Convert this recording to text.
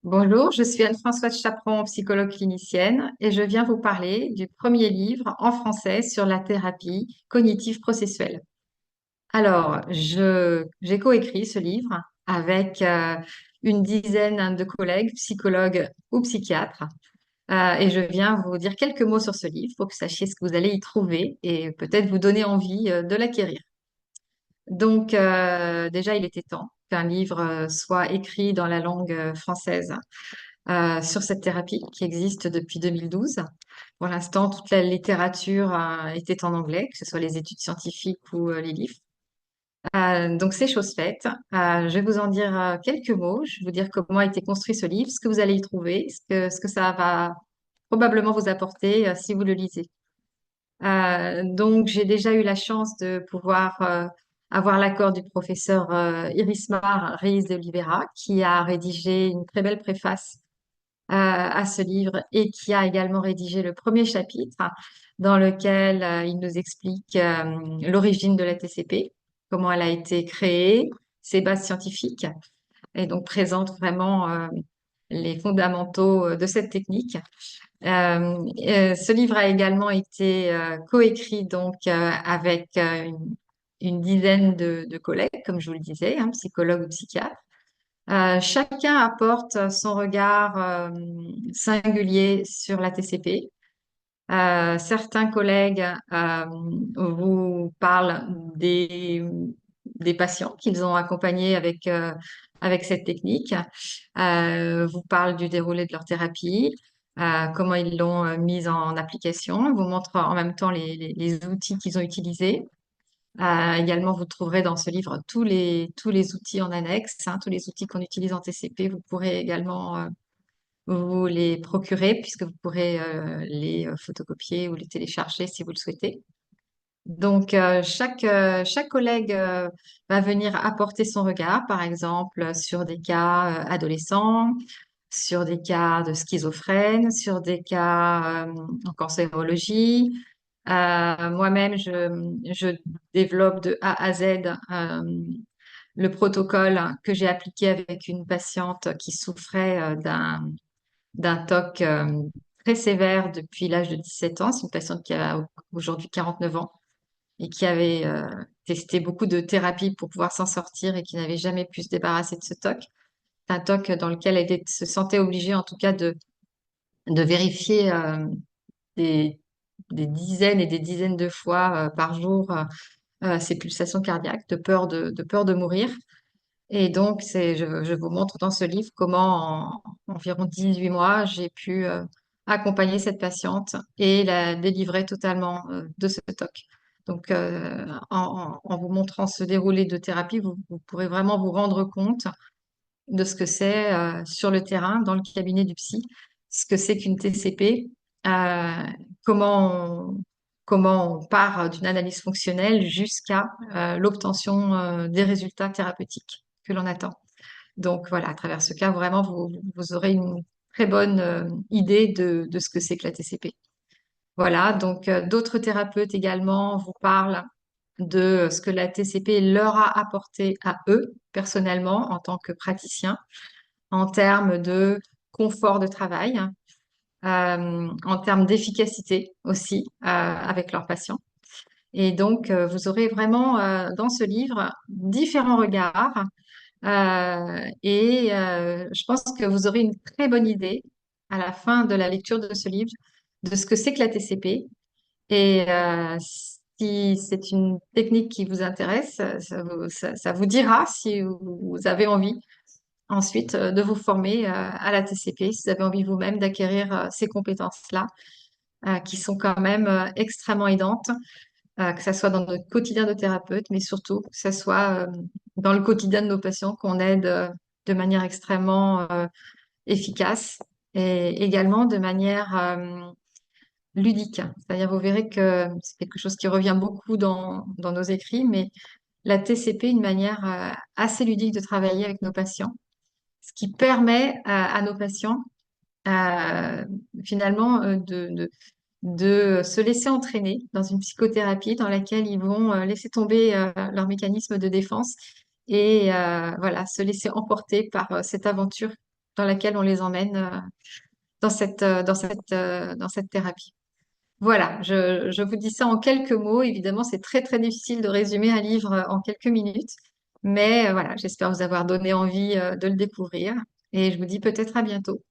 Bonjour, je suis Anne-Françoise Chaperon, psychologue clinicienne, et je viens vous parler du premier livre en français sur la thérapie cognitive processuelle. J'ai coécrit ce livre avec une dizaine de collègues, psychologues ou psychiatres, et je viens vous dire quelques mots sur ce livre pour que vous sachiez ce que vous allez y trouver et peut-être vous donner envie de l'acquérir. Déjà, il était temps qu'un livre soit écrit dans la langue française sur cette thérapie qui existe depuis 2012. Pour l'instant, toute la littérature était en anglais, que ce soit les études scientifiques ou les livres. Donc, c'est chose faite. Je vais vous en dire quelques mots. Je vais vous dire comment a été construit ce livre, ce que vous allez y trouver, ce que ça va probablement vous apporter si vous le lisez. J'ai déjà eu la chance de pouvoir avoir l'accord du professeur Irismar Reis de Oliveira, qui a rédigé une très belle préface à ce livre et qui a également rédigé le premier chapitre dans lequel il nous explique l'origine de la TCP, comment elle a été créée, ses bases scientifiques et donc présente vraiment les fondamentaux de cette technique. Ce livre a également été coécrit avec une dizaine de collègues, comme je vous le disais, psychologues ou psychiatres. Chacun apporte son regard singulier sur la TCP. Certains collègues vous parlent des patients qu'ils ont accompagnés avec cette technique, vous parlent du déroulé de leur thérapie, comment ils l'ont mise en application, vous montrent en même temps les outils qu'ils ont utilisés. Également, vous trouverez dans ce livre tous les outils en annexe, tous les outils qu'on utilise en TCP. Vous pourrez également vous les procurer puisque vous pourrez les photocopier ou les télécharger si vous le souhaitez. Chaque collègue va venir apporter son regard, par exemple, sur des cas adolescents, sur des cas de schizophrène, sur des cas en cancérologie. Moi-même, je développe de A à Z le protocole que j'ai appliqué avec une patiente qui souffrait d'un TOC très sévère depuis l'âge de 17 ans. C'est une patiente qui a aujourd'hui 49 ans et qui avait testé beaucoup de thérapies pour pouvoir s'en sortir et qui n'avait jamais pu se débarrasser de ce TOC. C'est un TOC dans lequel se sentait obligée en tout cas de vérifier des, des dizaines et des dizaines de fois par jour ses pulsations cardiaques, de peur de mourir. Et donc, je vous montre dans ce livre comment, en environ 18 mois, j'ai pu accompagner cette patiente et la délivrer totalement de ce TOC. En vous montrant ce déroulé de thérapie, vous pourrez vraiment vous rendre compte de ce que c'est sur le terrain, dans le cabinet du psy, ce que c'est qu'une TCP, euh, comment on, comment on part d'une analyse fonctionnelle jusqu'à l'obtention des résultats thérapeutiques que l'on attend. Donc voilà, à travers ce cas, vraiment, vous aurez une très bonne idée de ce que c'est que la TCP. Voilà, d'autres thérapeutes également vous parlent de ce que la TCP leur a apporté à eux, personnellement, en tant que praticiens en termes de confort de travail, en termes d'efficacité aussi avec leurs patients. Vous aurez vraiment dans ce livre différents regards je pense que vous aurez une très bonne idée à la fin de la lecture de ce livre de ce que c'est que la TCP. Si c'est une technique qui vous intéresse, ça vous dira si vous avez envie ensuite de vous former à la TCP si vous avez envie vous-même d'acquérir ces compétences-là qui sont quand même extrêmement aidantes, que ce soit dans notre quotidien de thérapeute, mais surtout que ce soit dans le quotidien de nos patients qu'on aide de manière extrêmement efficace et également de manière ludique. C'est-à-dire, vous verrez que c'est quelque chose qui revient beaucoup dans nos écrits, mais la TCP, une manière assez ludique de travailler avec nos patients ce qui permet à nos patients euh, finalement de se laisser entraîner dans une psychothérapie dans laquelle ils vont laisser tomber leur mécanisme de défense et voilà, se laisser emporter par cette aventure dans laquelle on les emmène dans cette thérapie. Voilà, je vous dis ça en quelques mots. Évidemment, c'est très très difficile de résumer un livre en quelques minutes, mais voilà, j'espère vous avoir donné envie de le découvrir et je vous dis peut-être à bientôt.